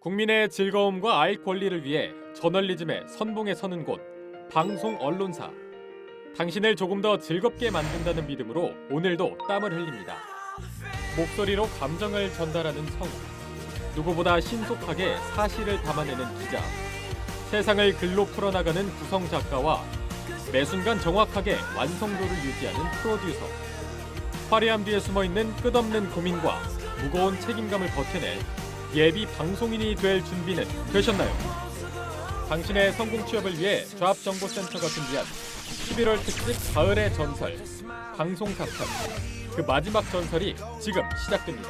국민의 즐거움과 알 권리를 위해 저널리즘의 선봉에 서는 곳, 방송 언론사. 당신을 조금 더 즐겁게 만든다는 믿음으로 오늘도 땀을 흘립니다. 목소리로 감정을 전달하는 성우. 누구보다 신속하게 사실을 담아내는 기자. 세상을 글로 풀어나가는 구성 작가와 매 순간 정확하게 완성도를 유지하는 프로듀서. 화려함 뒤에 숨어있는 끝없는 고민과 무거운 책임감을 버텨낼 예비 방송인이 될 준비는 되셨나요? 당신의 성공 취업을 위해 조합정보센터가 준비한 11월 특집 가을의 전설, 방송사 편. 그 마지막 전설이 지금 시작됩니다.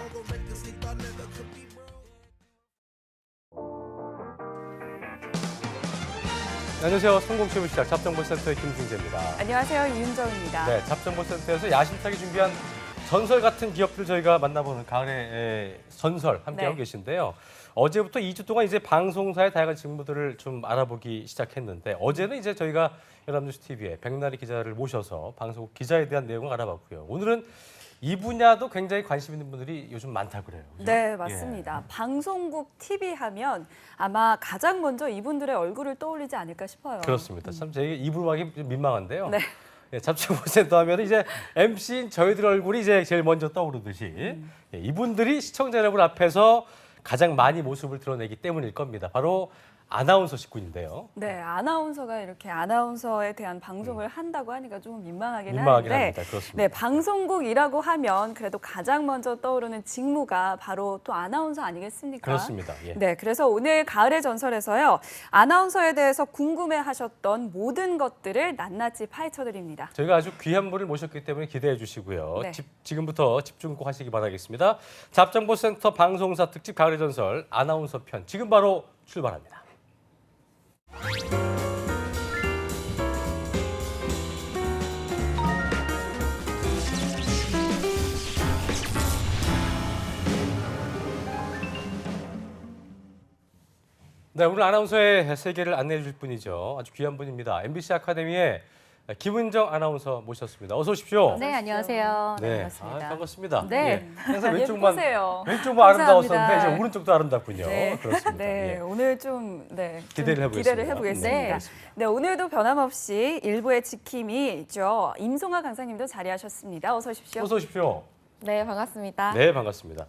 안녕하세요. 성공 취업을 시작 잡정보센터의 김승재입니다. 안녕하세요. 이윤정입니다. 네, 잡정보센터에서 야심차게 준비한 전설 같은 기업들 저희가 만나보는 가을의 전설 함께하고 계신데요. 어제부터 2주 동안 이제 방송사의 다양한 직무들을 좀 알아보기 시작했는데 어제는 이제 저희가 연합뉴스 TV에 백나리 기자를 모셔서 방송국 기자에 대한 내용을 알아봤고요. 오늘은 이 분야도 굉장히 관심 있는 분들이 요즘 많다고 그래요. 그죠? 네, 맞습니다. 방송국 TV 하면 아마 가장 먼저 이분들의 얼굴을 떠올리지 않을까 싶어요. 그렇습니다. 참 제가 입으로 하기 좀 민망한데요. 네. 잡정보센터 하면 이제 MC인 저희들 얼굴이 이제 제일 먼저 떠오르듯이 이분들이 시청자 여러분 앞에서 가장 많이 모습을 드러내기 때문일 겁니다. 바로 아나운서 직군인데요. 네, 아나운서가 이렇게 아나운서에 대한 방송을 한다고 하니까 조금 민망하긴 민망하긴 하는데 합니다. 그렇습니다. 네, 방송국이라고 하면 그래도 가장 먼저 떠오르는 직무가 바로 또 아나운서 아니겠습니까? 그렇습니다. 예. 네, 그래서 오늘 가을의 전설에서요. 아나운서에 대해서 궁금해하셨던 모든 것들을 낱낱이 파헤쳐드립니다. 저희가 아주 귀한 분을 모셨기 때문에 기대해 주시고요. 네. 지금부터 집중 꼭 하시기 바라겠습니다. 잡정보센터 방송사 특집 가을의 전설 아나운서 편 지금 바로 출발합니다. 네, 오늘 아나운서의 세계를 안내해 주실 분이죠. 아주 귀한 분입니다. MBC 아카데미의 김은정 아나운서 모셨습니다. 어서 오십시오. 네, 안녕하세요. 네, 네, 반갑습니다. 반갑습니다. 네. 예, 항상 왼쪽만 예쁘세요. 아름다웠었는데 감사합니다. 이제 오른쪽도 아름답군요. 네. 그렇습니다. 네, 예. 오늘 좀 기대를 해보겠습니다. 기대를 해보겠습니다. 네. 네, 오늘도 변함없이 일부의 지킴이 있죠. 임송아 강사님도 자리하셨습니다. 어서 오십시오. 어서 오십시오. 네, 반갑습니다. 네, 반갑습니다.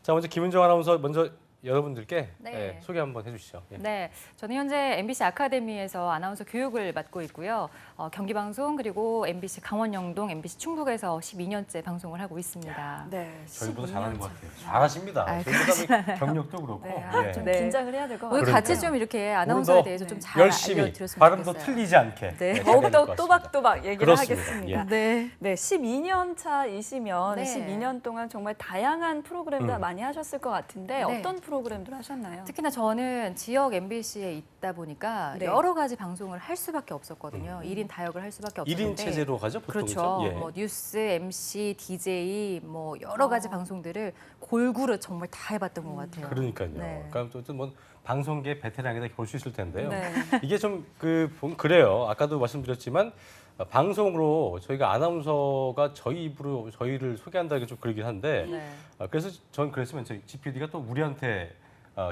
자, 먼저 김은정 아나운서 먼저 여러분들께 네. 소개 한번 해주시죠. 예. 네, 저는 현재 MBC 아카데미에서 아나운서 교육을 맡고 있고요. 경기방송 그리고 MBC 강원영동, MBC 충북에서 12년째 방송을 하고 있습니다. 네, 저희보다 12년 잘하는 것 차. 같아요. 잘하십니다. 아, 저희보다 경력도 그렇고. 네, 예. 좀 네. 긴장을 해야 될 것 오늘 같아요. 같이 좀 이렇게 아나운서에 오늘도 대해서 좀 잘 열심히 알려드렸으면 발음도 좋겠어요. 틀리지 않게 네. 잘해야 될것 더욱더 같습니다. 또박또박 얘기를 그렇습니다. 하겠습니다. 네. 네, 12년 차이시면 네. 12년 동안 정말 다양한 프로그램들 음. 많이 하셨을 것 같은데 네. 어떤 프로그램들 하셨나요? 특히나 저는 지역 MBC에 있다 보니까 네. 여러 가지 방송을 할 수밖에 없었거든요. 1인 다역을 할 수밖에 없었는데. 1인 체제로 가죠, 보통. 그렇죠. 예. 뭐 뉴스, MC, DJ 뭐 여러 가지 방송들을 골고루 정말 다 해봤던 것 같아요. 그러니까요. 네. 그러니까 또 뭐 방송계 베테랑이다 볼 수 있을 텐데요. 네. 이게 좀 그래요. 아까도 말씀드렸지만 방송으로 저희가 아나운서가 저희 입으로 저희를 소개한다는 게 좀 그러긴 한데 네. 그래서 전 그랬으면 저희 GPD가 또 우리한테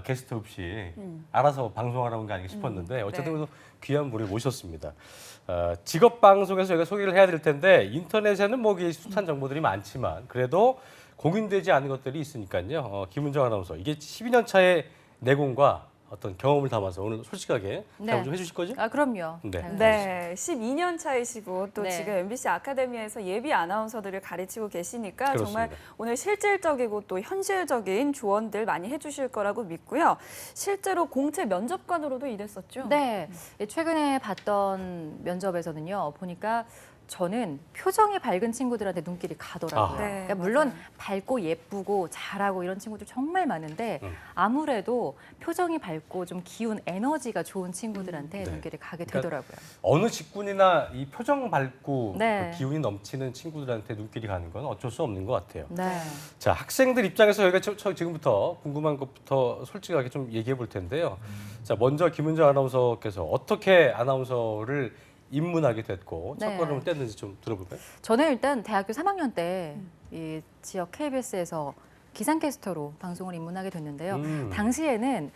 게스트 없이 알아서 방송하라는 게 아닌가 싶었는데 어쨌든 네. 귀한 분을 모셨습니다. 직업 방송에서 저희가 소개를 해야 될 텐데 인터넷에는 뭐 숱한 정보들이 많지만 그래도 공인되지 않은 것들이 있으니까요. 김은정 아나운서 이게 12년 차의 내공과 어떤 경험을 담아서 오늘 솔직하게 네. 답을 좀 해주실 거죠? 아, 그럼요. 네. 당연히. 네, 12년 차이시고 또 네. 지금 MBC 아카데미에서 예비 아나운서들을 가르치고 계시니까 정말 그렇습니다. 오늘 실질적이고 또 현실적인 조언들 많이 해주실 거라고 믿고요. 실제로 공채 면접관으로도 일했었죠? 네. 최근에 봤던 면접에서는요. 보니까 저는 표정이 밝은 친구들한테 눈길이 가더라고요. 아. 네, 그러니까 물론 맞아요. 밝고 예쁘고 잘하고 이런 친구들 정말 많은데 아무래도 표정이 밝고 좀 기운 에너지가 좋은 친구들한테 네. 눈길이 가게 그러니까 되더라고요. 어느 직군이나 이 표정 밝고 네. 그 기운이 넘치는 친구들한테 눈길이 가는 건 어쩔 수 없는 것 같아요. 네. 자, 학생들 입장에서 저희가 지금부터 궁금한 것부터 솔직하게 좀 얘기해 볼 텐데요. 자, 먼저 김은정 아나운서께서 어떻게 아나운서를 입문하게 됐고 네. 첫 걸음을 뗐는지 좀 들어볼까요? 저는 일단 대학교 3학년 때 이 지역 KBS에서 기상캐스터로 방송을 입문하게 됐는데요. 음. 당시에는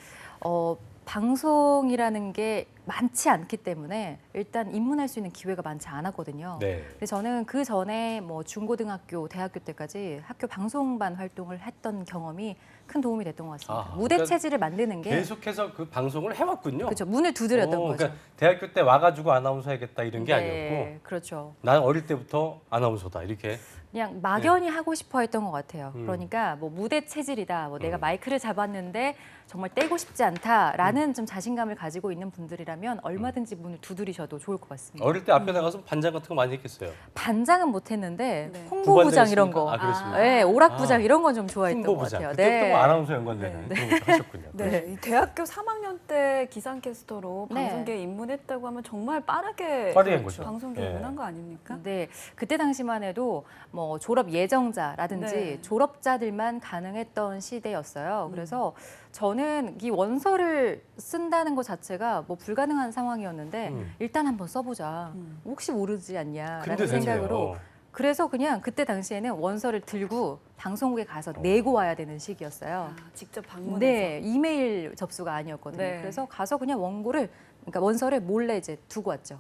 방송이라는 게 많지 않기 때문에 일단 입문할 수 있는 기회가 많지 않았거든요. 네. 근데 저는 그 전에 뭐 중고등학교, 대학교 때까지 학교 방송반 활동을 했던 경험이 큰 도움이 됐던 것 같습니다. 아, 무대 그러니까 체질을 만드는 게 계속해서 그 방송을 해왔군요. 그렇죠. 문을 두드렸던 거죠. 그러니까 대학교 때 와가지고 아나운서 해야겠다 이런 게 아니었고 그렇죠. 난 어릴 때부터 아나운서다 이렇게. 그냥 막연히 하고 싶어 했던 것 같아요. 음. 그러니까 뭐 무대 체질이다, 뭐 내가 마이크를 잡았는데 정말 떼고 싶지 않다라는 좀 자신감을 가지고 있는 분들이라면 얼마든지 문을 두드리셔도 좋을 것 같습니다. 어릴 때 앞에 나가서 반장 같은 거 많이 했겠어요. 반장은 못했는데 네. 홍보부장 이런 거, 아, 그렇습니다. 네, 오락부장 아. 이런 건 좀 좋아했던 것 홍보부장. 같아요. 그때부터 뭐 아나운서 연관되는 그런 것도 하셨군요. 네, 이 대학교 3학년 때 기상캐스터로 네. 방송계에 입문했다고 하면 정말 빠르게 빠르게 한 거죠. 방송계에 예. 입문한 거 아닙니까? 네, 그때 당시만 해도 뭐 졸업 예정자라든지 네. 졸업자들만 가능했던 시대였어요. 그래서 저는 이 원서를 쓴다는 것 자체가 뭐 불가능한 상황이었는데 일단 한번 써보자. 혹시 모르지 않냐라는 근데 생각으로 되네요. 그래서 그냥 그때 당시에는 원서를 들고 방송국에 가서 내고 와야 되는 시기였어요. 아, 직접 방문해서. 네, 이메일 접수가 아니었거든요. 네. 그래서 가서 그냥 그러니까 원서를 몰래 이제 두고 왔죠.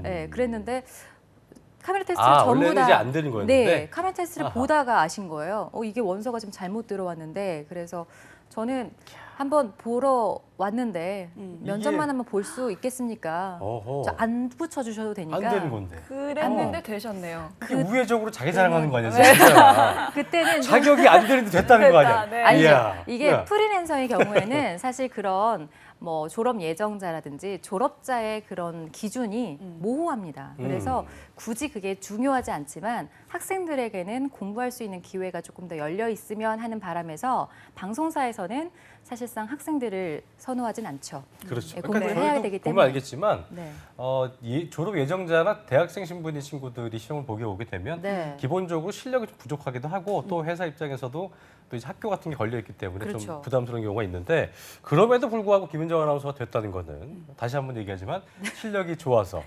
네, 그랬는데 카메라 테스트를 전부 원래는 다 이제 안 되는 거였는데. 네, 카메라 테스트를 아하. 보다가 아신 거예요. 이게 원서가 좀 잘못 들어왔는데 그래서 저는 한번 보러 왔는데 면접만 하면 볼 수 있겠습니까? 어허. 저 안 붙여주셔도 되니까. 안 되는 건데. 그랬는데 되셨네요. 그게 우회적으로 자기 자랑하는 거 아니야, 진짜. 그때는 좀 자격이 안 되는데 됐다는 거 아니야. 됐다, 네. 아니죠. 이야. 이게 야. 프리랜서의 경우에는 사실 그런 뭐 졸업 예정자라든지 졸업자의 그런 기준이 모호합니다. 그래서 굳이 그게 중요하지 않지만 학생들에게는 공부할 수 있는 기회가 조금 더 열려 있으면 하는 바람에서 방송사에서는 사실상 학생들을 선호하진 않죠. 그렇죠. 네, 공부를 그러니까 해야 저희도 되기 보면 때문에. 알겠지만 네. 졸업 예정자나 대학생 신분의 친구들이 시험을 보게 오게 되면 네. 기본적으로 실력이 좀 부족하기도 하고 또 회사 입장에서도 또 이제 학교 같은 게 걸려 있기 때문에 좀 그렇죠. 부담스러운 경우가 있는데 그럼에도 불구하고 김은정 아나운서가 됐다는 거는 다시 한번 얘기하지만 실력이 좋아서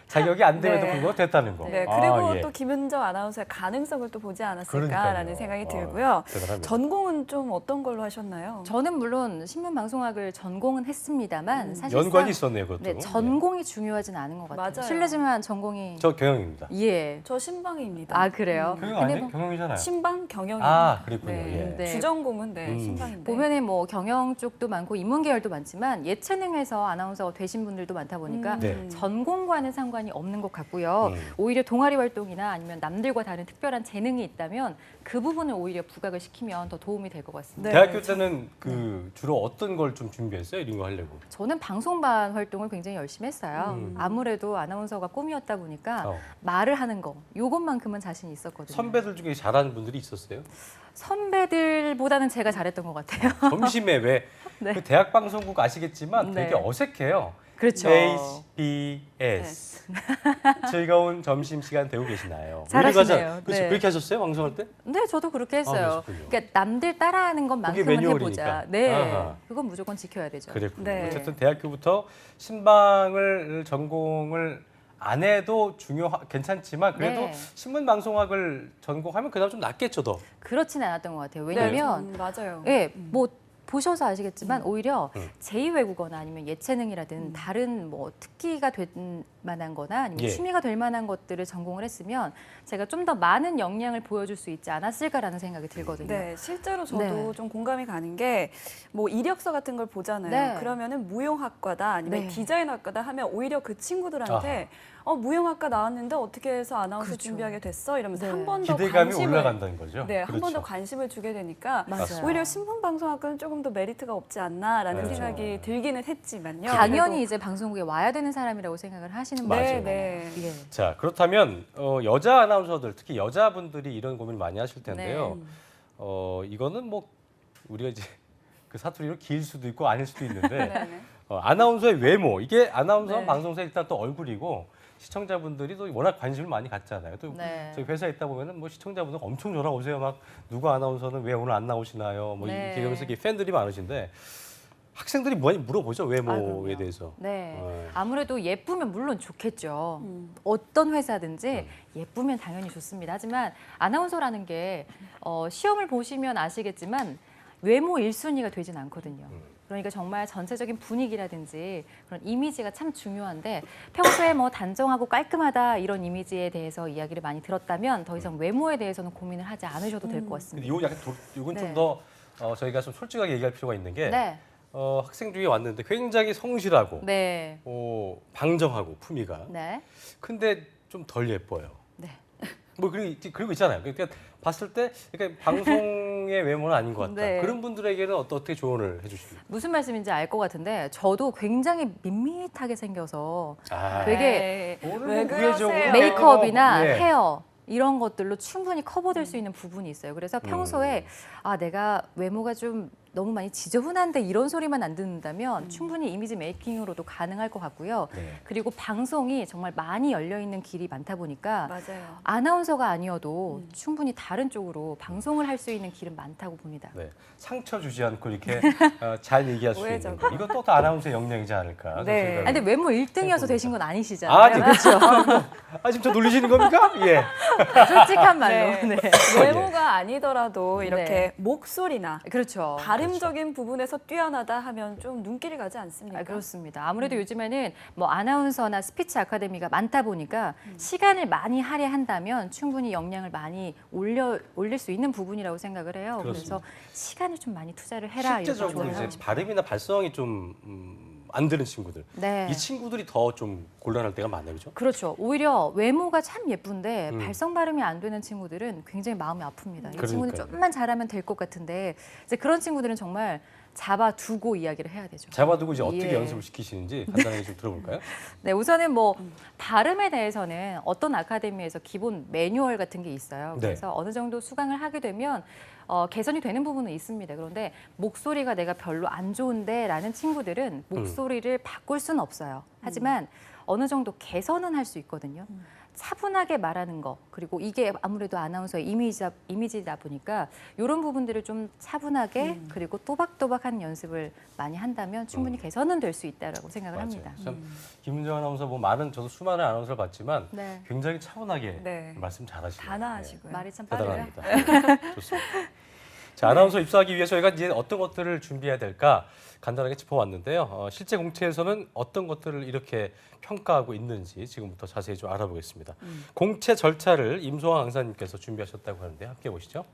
자격이 안 됨에도 네. 불구하고 됐다는 거. 네, 그리고 예. 또 김은정 아나운서의 가능성을 또 보지 않았을까라는 그러니까요. 생각이 들고요. 대단합니다. 전공은 좀 어떤 걸로 하셨나요? 저는 물론 신문방송학을 전공은 했습니다만 사실상 연관이 있었네요, 그것도. 네, 전공이 중요하진 않은 것 같아요. 맞아요. 실례지만 전공이 저 경영입니다. 예. 저 신방입니다. 아 그래요? 경영 근데 아니에요? 경영이잖아요. 신방 경영입니다. 아, 그랬군요. 네. 예. 네. 주전공은 네, 신방인데. 보면은 뭐 경영 쪽도 많고 인문 계열도 많지만 예체능에서 아나운서가 되신 분들도 많다 보니까 네. 전공과는 상관이 없는 것 같고요. 오히려 동아리 활동이나 아니면 남들과 다른 특별한 재능이 있다면 그 부분을 오히려 부각을 시키면 더 도움이 될 것 같습니다. 네. 대학교 때는 주로 어떤 걸 좀 준비했어요? 이런 거 하려고. 저는 방송반 활동을 굉장히 열심히 했어요. 아무래도 아나운서가 꿈이었다 보니까 말을 하는 거 요것만큼은 자신이 있었거든요. 선배들 중에 잘하는 분들이 있었어요? 선배들보다는 제가 잘했던 것 같아요. 점심에 왜 네. 그 대학 방송국 아시겠지만 되게 네. 어색해요. 그렇죠. HBS 즐거운 점심 시간 되고 계시나요? 잘하시네요. 그렇죠. 네. 그렇게 하셨어요 방송할 때? 네, 저도 그렇게 했어요. 그러셨군요. 그러니까 남들 따라하는 그게 것만큼은 매뉴얼이니까. 해보자. 네, 아하. 그건 무조건 지켜야 되죠. 그랬군요. 네. 어쨌든 대학교부터 신방을 전공을 안 해도 괜찮지만 그래도 네. 신문 방송학을 전공하면 그다음 좀 낫겠죠, 더. 그렇진 않았던 것 같아요. 네. 왜냐면 맞아요. 예, 뭐 보셔서 아시겠지만 오히려 음. 제2외국어나 아니면 예체능이라든 다른 뭐 특기가 될 만한 거나 아니면 예. 취미가 될 만한 것들을 전공을 했으면 제가 좀 더 많은 역량을 보여줄 수 있지 않았을까라는 생각이 들거든요. 네, 실제로 저도 네. 좀 공감이 가는 게 뭐 이력서 같은 걸 보잖아요. 네. 그러면은 무용학과다 아니면 네. 디자인학과다 하면 오히려 그 친구들한테 무용학과 나왔는데 어떻게 해서 아나운서 그렇죠. 준비하게 됐어? 이러면서 네. 한 번 더 기대감이 관심을 올라간다는 거죠. 네, 한 번 그렇죠. 더 관심을 주게 되니까 맞아요. 오히려 신문방송학과는 조금 더 메리트가 없지 않나라는 그렇죠. 생각이 들기는 했지만요. 당연히 이제 방송국에 와야 되는 사람이라고 생각을 하시는 그래도- 분들 네, 네. 예. 자, 그렇다면 여자 아나운서들, 특히 여자분들이 이런 고민 많이 하실 텐데요. 이거는 뭐 우리가 이제 그 사투리로 길 수도 있고 아닐 수도 있는데 네, 네. 아나운서의 외모, 이게 아나운서 네. 방송사 일단 또 얼굴이고 시청자분들이 또 워낙 관심을 많이 갖잖아요. 또 네. 저희 회사에 있다 보면은 뭐 시청자분들 엄청 전화 오세요. 막 누구 아나운서는 왜 오늘 안 나오시나요? 뭐 네. 이렇게 이러면서 이렇게 팬들이 많으신데 학생들이 많이 물어보죠, 외모에 그럼요. 대해서. 네. 어. 아무래도 예쁘면 물론 좋겠죠. 어떤 회사든지 예쁘면 당연히 좋습니다. 하지만 아나운서라는 게 시험을 보시면 아시겠지만 외모 1순위가 되진 않거든요. 그러니까 정말 전체적인 분위기라든지 그런 이미지가 참 중요한데 평소에 뭐 단정하고 깔끔하다 이런 이미지에 대해서 이야기를 많이 들었다면 더 이상 외모에 대해서는 고민을 하지 않으셔도 될 것 근데 같습니다. 이건 네. 좀 더 저희가 좀 솔직하게 얘기할 필요가 있는 게 네. 학생 중에 왔는데 굉장히 성실하고 네. 방정하고 품위가 네. 근데 좀 덜 예뻐요. 네. 뭐 그리고 있잖아요. 그러니까 봤을 때 그러니까 방송의 외모는 아닌 것 같다. 네. 그런 분들에게는 어떻게 조언을 해주십니까? 무슨 말씀인지 알 것 같은데 저도 굉장히 밋밋하게 생겨서 아, 되게 네. 오늘 왜 뭐 구체적으로 그러세요? 메이크업이나 예. 헤어 이런 것들로 충분히 커버될 수 있는 부분이 있어요. 그래서 평소에 내가 외모가 좀 너무 많이 지저분한데 이런 소리만 안 듣는다면 충분히 이미지 메이킹으로도 가능할 것 같고요. 네. 그리고 방송이 정말 많이 열려 있는 길이 많다 보니까 맞아요. 아나운서가 아니어도 충분히 다른 쪽으로 방송을 할 수 있는 길은 많다고 봅니다. 네. 상처 주지 않고 이렇게 잘 얘기할 수 있는 오해죠. 거. 이것도 다 아나운서의 역량이지 않을까. 그런 네. 생각을 근데 외모 1등이어서 해봅니다. 되신 건 아니시잖아요. 네, 그렇죠. 지금 저 놀리시는 겁니까? 예. 솔직한 말로. 네. 네. 외모가 아니더라도 이렇게 네. 목소리나 그렇죠. 발음적인 부분에서 뛰어나다 하면 좀 눈길이 가지 않습니까? 그렇습니다. 아무래도 요즘에는 뭐 아나운서나 스피치 아카데미가 많다 보니까 시간을 많이 할애한다면 충분히 역량을 많이 올릴 수 있는 부분이라고 생각을 해요. 그렇습니다. 그래서 시간을 좀 많이 투자를 해라 이렇게 실제적으로 조언을 이제 하고 싶어요. 발음이나 발성이 좀 안 되는 친구들. 네. 이 친구들이 더 좀 곤란할 때가 많아요, 그죠? 그렇죠. 오히려 외모가 참 예쁜데 음. 발성 발음이 안 되는 친구들은 굉장히 마음이 아픕니다. 이 친구는 그러니까요. 좀만 잘하면 될 것 같은데 이제 그런 친구들은 정말 잡아두고 이야기를 해야 되죠. 잡아두고 이제 어떻게 예. 연습을 시키시는지 간단하게 좀 들어볼까요? 네, 우선은 뭐 발음에 대해서는 어떤 아카데미에서 기본 매뉴얼 같은 게 있어요. 네. 그래서 어느 정도 수강을 하게 되면 개선이 되는 부분은 있습니다. 그런데 목소리가 내가 별로 안 좋은데라는 친구들은 목소리를 바꿀 수는 없어요. 하지만 어느 정도 개선은 할 수 있거든요. 차분하게 말하는 거 그리고 이게 아무래도 아나운서의 이미지다 보니까 이런 부분들을 좀 차분하게 그리고 또박또박한 연습을 많이 한다면 충분히 개선은 될 수 있다라고 생각을 합니다. 참 김은정 아나운서 뭐 저도 수많은 아나운서를 봤지만 네. 굉장히 차분하게 네. 말씀 잘하시네요. 단아하시고요. 말이 참 빠르요. 대단합니다. 좋습니다. 자, 아나운서 입사하기 위해 저희가 이제 어떤 것들을 준비해야 될까 간단하게 짚어봤는데요. 실제 공채에서는 어떤 것들을 이렇게 평가하고 있는지 지금부터 자세히 좀 알아보겠습니다. 공채 절차를 임소왕 강사님께서 준비하셨다고 하는데 함께 보시죠.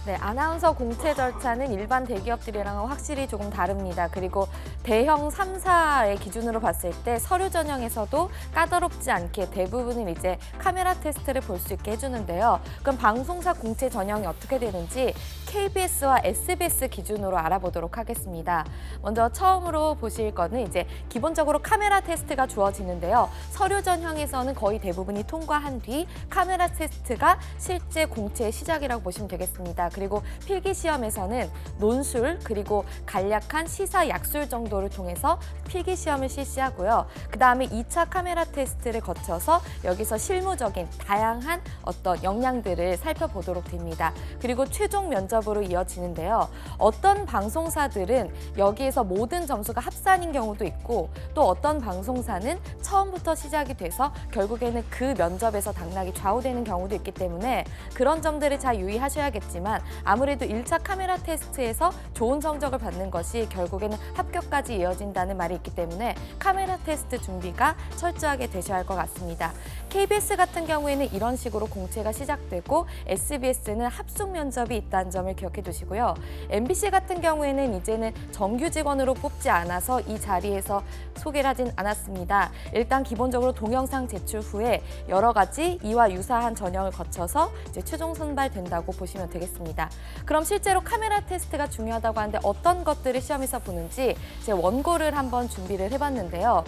네, 아나운서 공채 절차는 일반 대기업들이랑은 확실히 조금 다릅니다. 그리고 대형 3사의 기준으로 봤을 때 서류 전형에서도 까다롭지 않게 대부분은 이제 카메라 테스트를 볼 수 있게 해주는데요. 그럼 방송사 공채 전형이 어떻게 되는지 KBS와 SBS 기준으로 알아보도록 하겠습니다. 먼저 처음으로 보실 거는 이제 기본적으로 카메라 테스트가 주어지는데요. 서류 전형에서는 거의 대부분이 통과한 뒤 카메라 테스트가 실제 공채의 시작이라고 보시면 되겠습니다. 그리고 필기 시험에서는 논술 그리고 간략한 시사 약술 정도를 통해서 필기 시험을 실시하고요. 그다음에 2차 카메라 테스트를 거쳐서 여기서 실무적인 다양한 어떤 역량들을 살펴보도록 됩니다. 그리고 최종 면접으로 이어지는데요. 어떤 방송사들은 여기에서 모든 점수가 합산인 경우도 있고 또 어떤 방송사는 처음부터 시작이 돼서 결국에는 그 면접에서 당락이 좌우되는 경우도 있기 때문에 그런 점들을 잘 유의하셔야겠지만 아무래도 1차 카메라 테스트에서 좋은 성적을 받는 것이 결국에는 합격까지 이어진다는 말이 있기 때문에 카메라 테스트 준비가 철저하게 되셔야 할 것 같습니다. KBS 같은 경우에는 이런 식으로 공채가 시작되고 SBS는 합숙 면접이 있다는 점을 기억해 두시고요. MBC 같은 경우에는 이제는 정규 직원으로 뽑지 않아서 이 자리에서 소개를 하진 않았습니다. 일단 기본적으로 동영상 제출 후에 여러 가지 이와 유사한 전형을 거쳐서 이제 최종 선발된다고 보시면 되겠습니다. 그럼 실제로 카메라 테스트가 중요하다고 하는데 어떤 것들을 시험에서 보는지 제 원고를 한번 준비를 해봤는데요.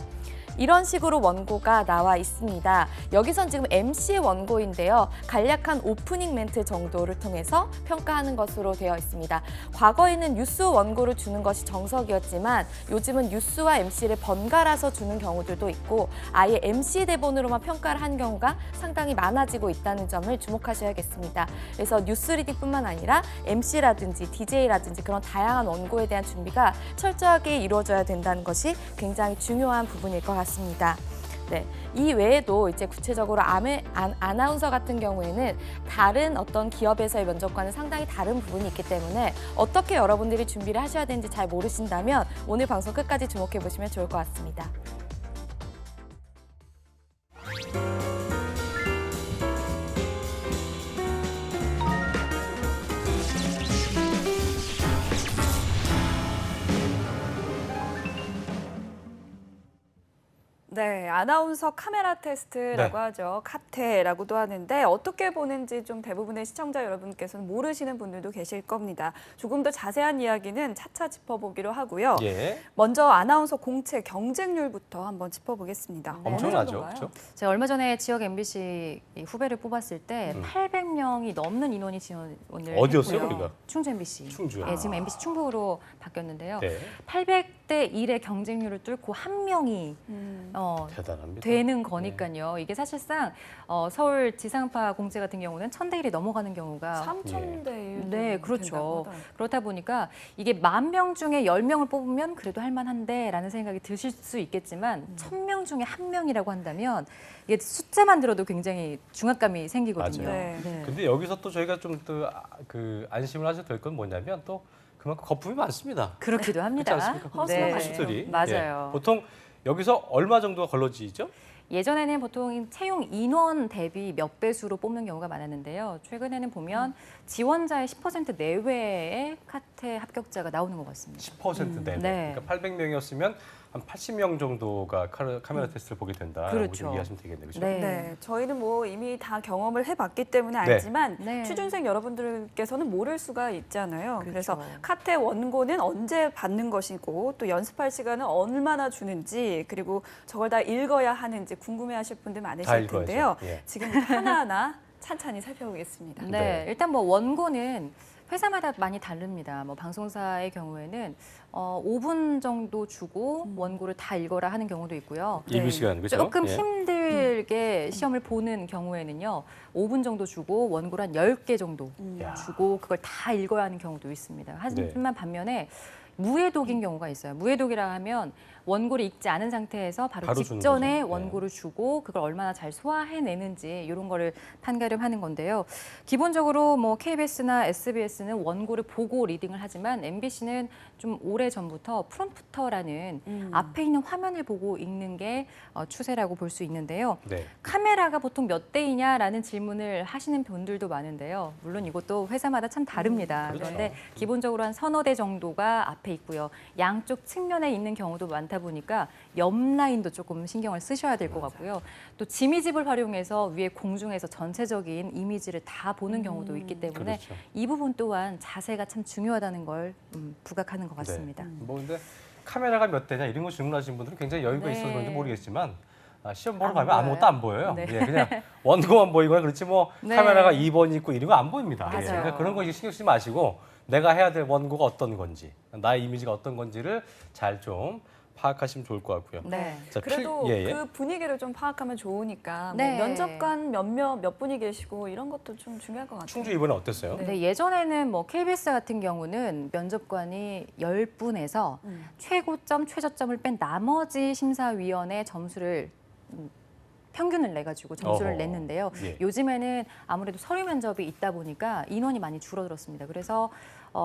이런 식으로 원고가 나와 있습니다. 여기선 지금 MC의 원고인데요. 간략한 오프닝 멘트 정도를 통해서 평가하는 것으로 되어 있습니다. 과거에는 뉴스 원고를 주는 것이 정석이었지만 요즘은 뉴스와 MC를 번갈아서 주는 경우들도 있고 아예 MC 대본으로만 평가를 한 경우가 상당히 많아지고 있다는 점을 주목하셔야겠습니다. 그래서 뉴스 리딩뿐만 아니라 MC라든지 DJ라든지 그런 다양한 원고에 대한 준비가 철저하게 이루어져야 된다는 것이 굉장히 중요한 부분일 것 같습니다. 네, 이 외에도 이제 구체적으로 아나운서 같은 경우에는 다른 어떤 기업에서의 면접과는 상당히 다른 부분이 있기 때문에 어떻게 여러분들이 준비를 하셔야 되는지 잘 모르신다면 오늘 방송 끝까지 주목해 보시면 좋을 것 같습니다. 네, 아나운서 카메라 테스트라고 네. 하죠. 카테라고도 하는데 어떻게 보는지 좀 대부분의 시청자 여러분께서는 모르시는 분들도 계실 겁니다. 조금 더 자세한 이야기는 차차 짚어보기로 하고요. 예. 먼저 아나운서 공채 경쟁률부터 한번 짚어보겠습니다. 어느 엄청나죠. 정도인가요? 그렇죠? 제가 얼마 전에 지역 MBC 이 후배를 뽑았을 때 음. 800명이 넘는 인원이 지원을 어디였어요, 했고요. 우리가? 충주 MBC. 충주요. 예, 지금 MBC 충북으로 바뀌었는데요. 네. 800대 1의 경쟁률을 뚫고 한 명이 대단합니다. 되는 거니까요. 이게 사실상 서울 지상파 공채 같은 경우는 1000대 1이 넘어가는 경우가 3,000대 1. 네, 그렇죠. 그렇다 보니까 이게 10,000명 중에 10명을 뽑으면 그래도 할만한데라는 생각이 드실 수 있겠지만 1000명 중에 1명이라고 한다면 이게 숫자만 들어도 굉장히 중압감이 생기거든요. 맞아요. 네. 근데 여기서 또 저희가 좀 더 안심을 하셔도 될 건 뭐냐면 또 그만큼 거품이 많습니다. 그렇기도 합니다. 그렇지 않습니까? 네. 가수들이. 맞아요. 예. 보통 여기서 얼마 정도가 걸러지죠? 예전에는 보통 채용 인원 대비 몇 배수로 뽑는 경우가 많았는데요. 최근에는 보면 지원자의 10% 내외의 카테 합격자가 나오는 것 같습니다. 10% 내외. 네. 그러니까 800명이었으면 한 80명 정도가 카메라 테스트를 보게 된다. 그렇죠. 이해하시면 되겠네요. 그렇죠? 네. 네, 저희는 뭐 이미 다 경험을 해봤기 때문에 네. 알지만 네. 취준생 여러분들께서는 모를 수가 있잖아요. 그렇죠. 그래서 카테 원고는 언제 받는 것이고 또 연습할 시간은 얼마나 주는지 그리고 저걸 다 읽어야 하는지 궁금해하실 분들 다 많으실 읽어야죠. 텐데요. 예. 지금 하나하나 찬찬히 살펴보겠습니다. 네, 네. 일단 뭐 원고는 회사마다 많이 다릅니다. 뭐 방송사의 경우에는 5분 정도 주고 원고를 다 읽어라 하는 경우도 있고요. 네. 일부 시간 그렇죠? 조금 예. 힘들게 시험을 보는 경우에는요. 5분 정도 주고 원고를 한 10개 정도 야. 주고 그걸 다 읽어야 하는 경우도 있습니다. 하지만 반면에 무해독인 경우가 있어요. 무해독이라 하면 원고를 읽지 않은 상태에서 바로 주는 직전에 거죠. 원고를 주고 그걸 얼마나 잘 소화해내는지 이런 거를 판가름하는 건데요. 기본적으로 뭐 KBS나 SBS는 원고를 보고 리딩을 하지만 MBC는 좀 오래 전부터 프롬프터라는 앞에 있는 화면을 보고 읽는 게 추세라고 볼 수 있는데요. 네. 카메라가 보통 몇 대이냐라는 질문을 하시는 분들도 많은데요. 물론 이것도 회사마다 참 다릅니다. 그렇죠. 그런데 기본적으로 한 서너 대 정도가 앞에 있고요. 양쪽 측면에 있는 경우도 많다 보니까 옆 라인도 조금 신경을 쓰셔야 될 것 같고요. 또 지미집을 활용해서 위에 공중에서 전체적인 이미지를 다 보는 경우도 있기 때문에 그렇죠. 이 부분 또한 자세가 참 중요하다는 걸 부각하는 것 같습니다. 뭐 근데 카메라가 몇 대냐 이런 거 질문하시는 분들은 굉장히 여유가 네. 있어서 그런지 모르겠지만 시험 보러 안 가면 보여요. 아무것도 안 보여요. 네. 예, 그냥 원고만 보이거나 그렇지 뭐 네. 카메라가 2번 있고 이런 거 안 보입니다. 예, 맞아요. 그러니까 그런 거 신경 쓰지 마시고 내가 해야 될 원고가 어떤 건지 나의 이미지가 어떤 건지를 잘 좀 파악하시면 좋을 것 같고요. 네. 자, 그래도 예, 예. 그 분위기를 좀 파악하면 좋으니까 네. 뭐 면접관 몇 분이 계시고 이런 것도 좀 중요할 것 같아요. 충주 이번에 어땠어요? 네. 근데 예전에는 뭐 KBS 같은 경우는 면접관이 10분에서 최고점, 최저점을 뺀 나머지 심사위원의 점수를 평균을 내가지고 점수를 어허. 냈는데요. 예. 요즘에는 아무래도 서류 면접이 있다 보니까 인원이 많이 줄어들었습니다. 그래서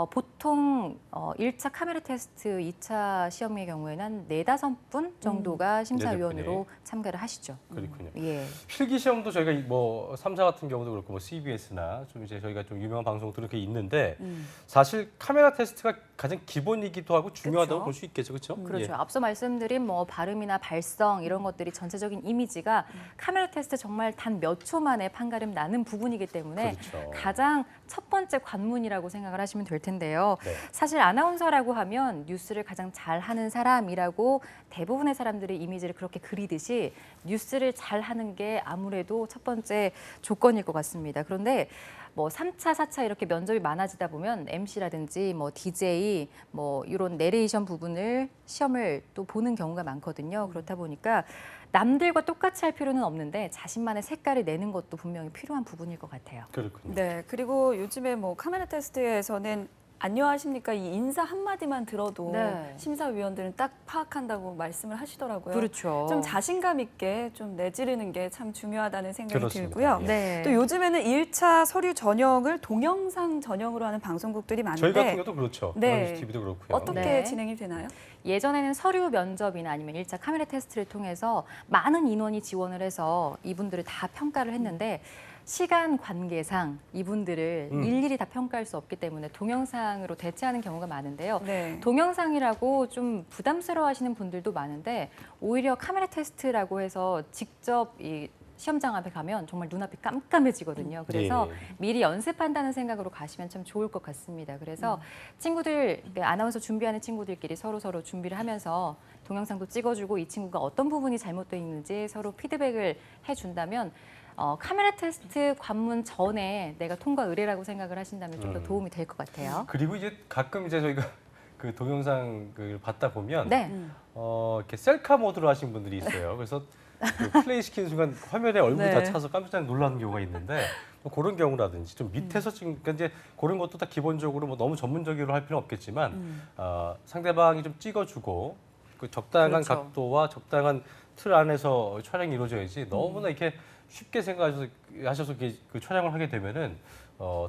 보통 1차 카메라 테스트, 2차 시험의 경우에는 한 4-5분 정도가 심사위원으로 참가를 하시죠. 그렇군요. 예. 필기 시험도 저희가 뭐 3사 같은 경우도 그렇고 뭐 CBS나 좀 이제 저희가 좀 유명한 방송들은 이렇게 있는데 사실 카메라 테스트가 가장 기본이기도 하고 중요하다고 그렇죠. 볼 수 있겠죠, 그렇죠? 그렇죠. 앞서 말씀드린 뭐 발음이나 발성 이런 것들이 전체적인 이미지가 카메라 테스트 정말 단 몇 초 만에 판가름 나는 부분이기 때문에 그렇죠. 가장 첫 번째 관문이라고 생각을 하시면 될 될 텐데요. 네. 사실 아나운서라고 하면 뉴스를 가장 잘하는 사람이라고 대부분의 사람들이 이미지를 그렇게 그리듯이 뉴스를 잘하는 게 아무래도 첫 번째 조건일 것 같습니다. 그런데 뭐 3차, 4차 이렇게 면접이 많아지다 보면 MC라든지 뭐 DJ 뭐 이런 내레이션 부분을 시험을 또 보는 경우가 많거든요. 그렇다 보니까 남들과 똑같이 할 필요는 없는데 자신만의 색깔을 내는 것도 분명히 필요한 부분일 것 같아요. 그렇군요. 네, 그리고 요즘에 뭐 카메라 테스트에서는 안녕하십니까 이 인사 한마디만 들어도 네. 심사위원들은 딱 파악한다고 말씀을 하시더라고요. 그렇죠. 좀 자신감 있게 좀 내지르는 게 참 중요하다는 생각이 그렇습니다. 들고요. 예. 네. 또 요즘에는 1차 서류 전형을 동영상 전형으로 하는 방송국들이 저희 많은데 같은 경우도 그렇죠. 네. TV도 그렇고요. 어떻게 네. 진행이 되나요? 예전에는 서류 면접이나 아니면 1차 카메라 테스트를 통해서 많은 인원이 지원을 해서 이분들을 다 평가를 했는데 시간 관계상 이분들을 일일이 다 평가할 수 없기 때문에 동영상으로 대체하는 경우가 많은데요. 네. 동영상이라고 좀 부담스러워 하시는 분들도 많은데 오히려 카메라 테스트라고 해서 직접 이 시험장 앞에 가면 정말 눈앞이 깜깜해지거든요. 그래서 예. 미리 연습한다는 생각으로 가시면 참 좋을 것 같습니다. 그래서 친구들, 아나운서 준비하는 친구들끼리 서로 준비를 하면서 동영상도 찍어주고 이 친구가 어떤 부분이 잘못되어 있는지 서로 피드백을 해준다면 카메라 테스트 관문 전에 내가 통과 의뢰라고 생각을 하신다면 좀 더 도움이 될 것 같아요. 그리고 이제 가끔 이제 저희가 그 동영상을 받다 보면 네. 이렇게 셀카 모드로 하신 분들이 있어요. 그래서 그 플레이 시키는 순간 화면에 얼굴이 네. 다 차서 깜짝 놀라는 경우가 있는데 뭐 그런 경우라든지 좀 밑에서 찍은 그러니까 이제 그런 것도 다 기본적으로 뭐 너무 전문적으로 할 필요는 없겠지만 상대방이 좀 찍어주고 그 적당한 그렇죠. 각도와 적당한 틀 안에서 촬영이 이루어져야지 너무나 이렇게 쉽게 생각하셔서 그 촬영을 하게 되면은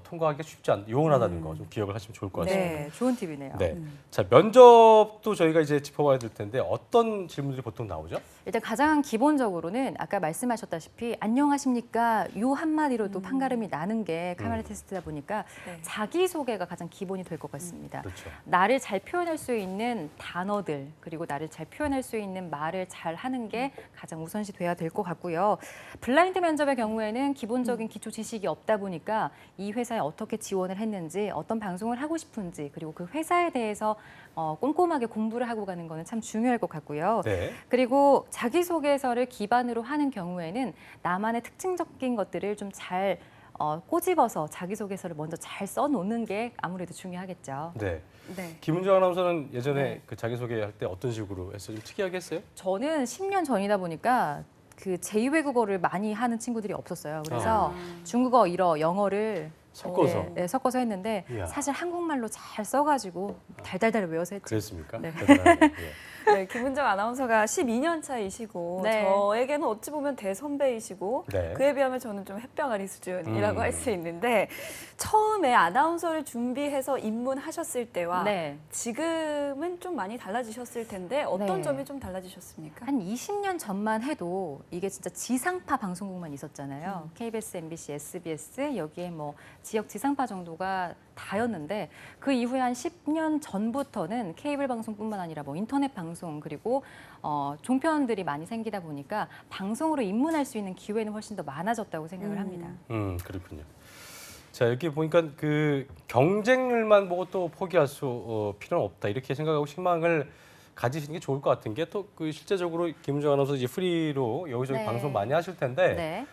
통과하기가 쉽지 요원하다는 거 좀 기억을 하시면 좋을 것 같습니다. 네, 좋은 팁이네요. 네. 자, 면접도 저희가 이제 짚어봐야 될 텐데 어떤 질문들이 보통 나오죠? 일단 가장 기본적으로는 아까 말씀하셨다시피 안녕하십니까 요 한마디로도 판가름이 나는 게 카메라 테스트다 보니까 네. 자기소개가 가장 기본이 될 것 같습니다. 그렇죠. 나를 잘 표현할 수 있는 단어들 그리고 나를 잘 표현할 수 있는 말을 잘 하는 게 가장 우선시 돼야 될 것 같고요. 블라인드 면접의 경우에는 기본적인 기초 지식이 없다 보니까 이 회사에 어떻게 지원을 했는지 어떤 방송을 하고 싶은지 그리고 그 회사에 대해서 꼼꼼하게 공부를 하고 가는 거는 참 중요할 것 같고요. 네. 그리고 자기소개서를 기반으로 하는 경우에는 나만의 특징적인 것들을 좀 잘 꼬집어서 자기소개서를 먼저 잘 써놓는 게 아무래도 중요하겠죠. 네. 네. 김은정 아나운서는 예전에 네. 그 자기소개할 때 어떤 식으로 했어요? 좀 특이하게 했어요? 저는 10년 전이다 보니까 그 제2외국어를 많이 하는 친구들이 없었어요. 그래서 중국어, 일어, 영어를 섞어서. 네, 섞어서 했는데 이야. 사실 한국말로 잘 써가지고 달달달 외워서 했죠. 그랬습니까? 네. 대단하네요. 예. 네, 김은정 아나운서가 12년 차이시고 네. 저에게는 어찌 보면 대선배이시고 네. 그에 비하면 저는 좀 햇병아리 수준이라고 음. 할 수 있는데 처음에 아나운서를 준비해서 입문하셨을 때와 네. 지금은 좀 많이 달라지셨을 텐데 어떤 네. 점이 좀 달라지셨습니까? 한 20년 전만 해도 이게 진짜 지상파 방송국만 있었잖아요. KBS, MBC, SBS 여기에 뭐 지역 지상파 정도가 다였는데 그 이후에 한 10년 전부터는 케이블 방송뿐만 아니라 뭐 인터넷 방송 그리고 종편들이 많이 생기다 보니까 방송으로 입문할 수 있는 기회는 훨씬 더 많아졌다고 생각을 합니다. 그렇군요. 자, 여기 보니까 그 경쟁률만 보고 또 포기할 수 필요는 없다 이렇게 생각하고 희망을 가지시는 게 좋을 것 같은 게 또 그 실제적으로 김은정 아나운서 이제 프리로 여기저기 네. 방송 많이 하실 텐데 네.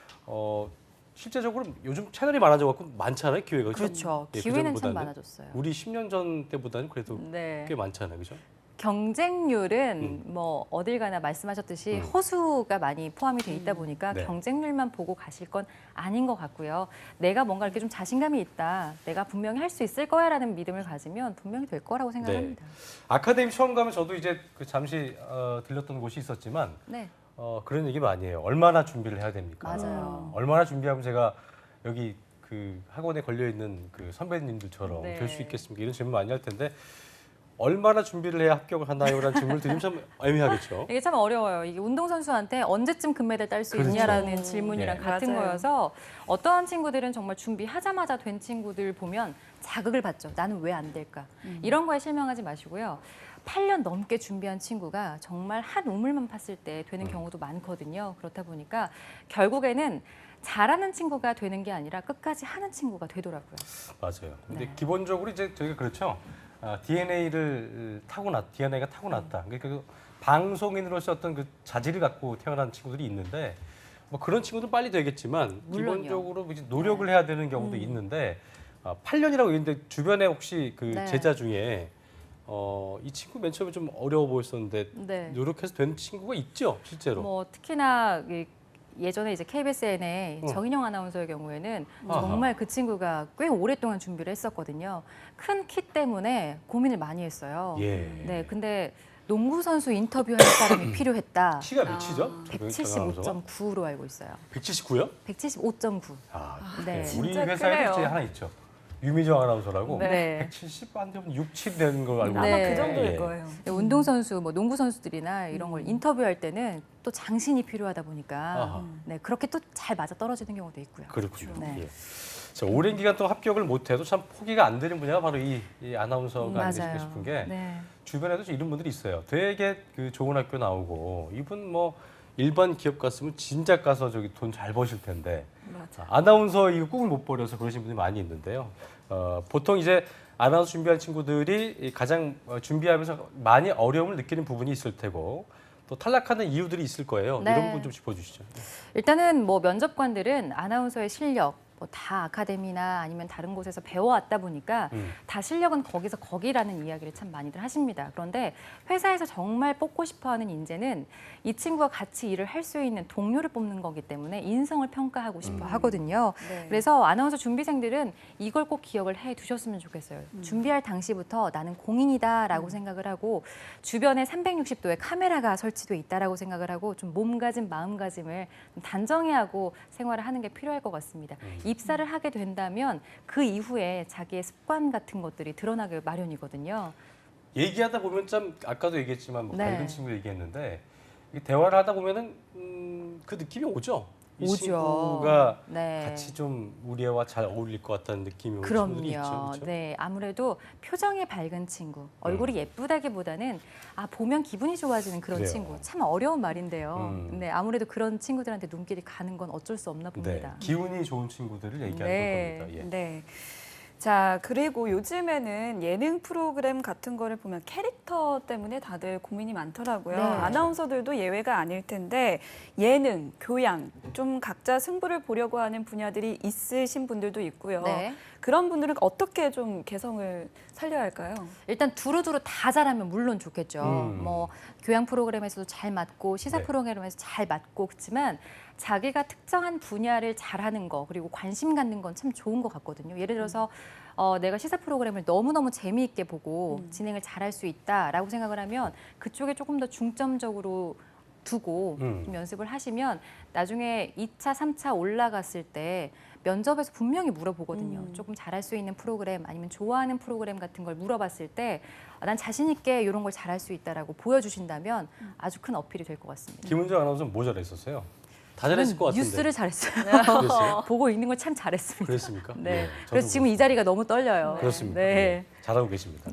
실제적으로 요즘 채널이 많아져 갖고 많잖아요 기회가 그렇죠. 예, 기회는 참 그전보다는. 많아졌어요. 우리 10년 전 때보다는 그래도 네. 꽤 많잖아요, 그죠? 경쟁률은 뭐 어딜 가나 말씀하셨듯이 허수가 많이 포함이 돼 있다 보니까 네. 경쟁률만 보고 가실 건 아닌 것 같고요. 내가 뭔가 이렇게 좀 자신감이 있다. 내가 분명히 할 수 있을 거야라는 믿음을 가지면 분명히 될 거라고 생각합니다. 아카데미 처음 가면 저도 이제 그 잠시 들렸던 곳이 있었지만 네. 그런 얘기 많이 해요. 얼마나 준비를 해야 됩니까? 맞아요. 얼마나 준비하면 제가 여기 그 학원에 걸려 있는 그 선배님들처럼 네. 될 수 있겠습니까? 이런 질문 많이 할 텐데 얼마나 준비를 해야 합격을 하나요라는 질문을 드리면 참 애매하겠죠. 이게 참 어려워요. 이게 운동선수한테 언제쯤 금메달 딸 수 그렇죠. 있냐라는 질문이랑 네. 같은 맞아요. 거여서 어떠한 친구들은 정말 준비하자마자 된 친구들 보면 자극을 받죠. 나는 왜 안 될까? 이런 거에 실망하지 마시고요. 8년 넘게 준비한 친구가 정말 한 우물만 팠을 때 되는 경우도 많거든요. 그렇다 보니까 결국에는 잘하는 친구가 되는 게 아니라 끝까지 하는 친구가 되더라고요. 맞아요. 근데 네. 기본적으로 이제 저희가 그렇죠. DNA가 타고났다. 그러니까 그 방송인으로서 어떤 그 자질을 갖고 태어난 친구들이 있는데 뭐 그런 친구도 빨리 되겠지만 물론요. 기본적으로 이제 노력을 해야 되는 경우도 있는데 8년이라고 했는데 주변에 혹시 그 네. 제자 중에 이 친구 맨 처음에 좀 어려워 보였었는데 네. 노력해서 된 친구가 있죠, 실제로. 뭐 특히나 예전에 이제 KBSN의 어. 정인영 아나운서의 경우에는 아하. 정말 그 친구가 꽤 오랫동안 준비를 했었거든요. 큰 키 때문에 고민을 많이 했어요. 예. 네, 근데 농구 선수 인터뷰할 사람이 필요했다. 키가 몇이죠? 175.9로 알고 있어요. 179요? 175.9. 아, 네. 우리 진짜 회사에도 크네요. 이제 하나 있죠. 유미정 아나운서라고 네. 170 안 되면 67 되는 거 알고 아마 네. 그 정도일 예. 거예요. 운동선수, 뭐 농구 선수들이나 이런 걸 인터뷰할 때는 또 장신이 필요하다 보니까 아하. 네, 그렇게 또 잘 맞아 떨어지는 경우도 있고요. 그렇군요. 네. 예. 자, 오랜 기간 동안 합격을 못해도 참 포기가 안 되는 분야가 바로 이 아나운서가 아닐까 맞아요. 싶은 게 네. 주변에도 이런 분들이 있어요. 되게 그 좋은 학교 나오고 이분 뭐 일반 기업 갔으면 진작 가서 저기 돈 잘 버실 텐데 맞아. 아나운서 이거 꿈을 못 버려서 그러신 분들이 많이 있는데요. 보통 이제 아나운서 준비한 친구들이 이 가장 준비하면서 많이 어려움을 느끼는 부분이 있을 테고 또 탈락하는 이유들이 있을 거예요. 네. 이런 부분 좀 짚어주시죠. 일단은 뭐 면접관들은 아나운서의 실력, 뭐 다 아카데미나 아니면 다른 곳에서 배워왔다 보니까 다 실력은 거기서 거기라는 이야기를 참 많이들 하십니다. 그런데 회사에서 정말 뽑고 싶어하는 인재는 이 친구와 같이 일을 할 수 있는 동료를 뽑는 거기 때문에 인성을 평가하고 싶어 하거든요. 네. 그래서 아나운서 준비생들은 이걸 꼭 기억을 해 두셨으면 좋겠어요. 준비할 당시부터 나는 공인이다라고 생각을 하고 주변에 360도의 카메라가 설치돼 있다라고 생각을 하고 좀 몸가짐, 마음가짐을 좀 단정히하고 생활을 하는 게 필요할 것 같습니다. 입사를 하게 된다면 그 이후에 자기의 습관 같은 것들이 드러나기 마련이거든요. 얘기하다 보면 참 아까도 얘기했지만 뭐 네. 밝은 친구 얘기했는데 이게 대화를 하다 보면은 그 느낌이 오죠. 이 오죠. 친구가 네. 같이 좀 우리 애와 잘 어울릴 것 같다는 느낌이 오는 친구들이 있죠. 그럼요. 그렇죠? 네, 아무래도 표정이 밝은 친구, 얼굴이 예쁘다기보다는 보면 기분이 좋아지는 그런 그래요. 친구. 참 어려운 말인데요. 음. 네, 아무래도 그런 친구들한테 눈길이 가는 건 어쩔 수 없나 네. 봅니다. 기운이 좋은 친구들을 얘기하는 네. 겁니다. 예. 네. 자, 그리고 요즘에는 예능 프로그램 같은 거를 보면 캐릭터 때문에 다들 고민이 많더라고요. 네. 아나운서들도 예외가 아닐 텐데 예능, 교양, 좀 각자 승부를 보려고 하는 분야들이 있으신 분들도 있고요. 네. 그런 분들은 어떻게 좀 개성을 살려야 할까요? 일단 두루두루 다 잘하면 물론 좋겠죠. 음. 뭐 교양 프로그램에서도 잘 맞고 시사 네. 프로그램에서 잘 맞고 그렇지만 자기가 특정한 분야를 잘하는 거 그리고 관심 갖는 건 참 좋은 것 같거든요. 예를 들어서 내가 시사 프로그램을 너무너무 재미있게 보고 진행을 잘할 수 있다라고 생각을 하면 그쪽에 조금 더 중점적으로 두고 좀 연습을 하시면 나중에 2차, 3차 올라갔을 때 면접에서 분명히 물어보거든요. 조금 잘할 수 있는 프로그램 아니면 좋아하는 프로그램 같은 걸 물어봤을 때 난 자신 있게 이런 걸 잘할 수 있다라고 보여주신다면 아주 큰 어필이 될 것 같습니다. 김은정 아나운서는 뭐 잘했었어요? 다 잘했을 것 같은데. 뉴스를 잘했어요. 그랬어요? 보고 읽는 걸 참 잘했습니다. 그랬습니까? 네. 예, 저도 그래서 지금 이 자리가 너무 떨려요. 그렇습니다. 네. 예, 잘하고 계십니다.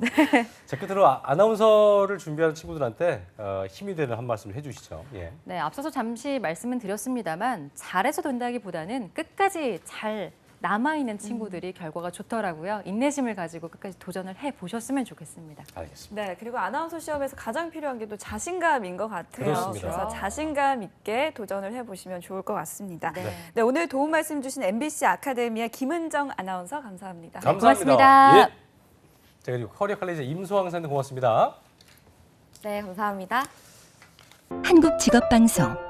자, 끝으로 아나운서를 준비하는 친구들한테 힘이 되는 한 말씀 해주시죠. 예. 네, 앞서서 잠시 말씀은 드렸습니다만 잘해서 된다기보다는 끝까지 잘 남아있는 친구들이 결과가 좋더라고요. 인내심을 가지고 끝까지 도전을 해보셨으면 좋겠습니다. 알겠습니다. 네, 그리고 아나운서 시험에서 가장 필요한 게 또 자신감인 것 같아요. 그렇습니다. 그래서 자신감 있게 도전을 해보시면 좋을 것 같습니다. 네. 네, 오늘 도움 말씀 주신 MBC 아카데미의 김은정 아나운서 감사합니다. 감사합니다. 고맙습니다. 예. 자, 그리고 커리어 칼리지 임소왕 선생님 고맙습니다. 네, 감사합니다. 한국직업방송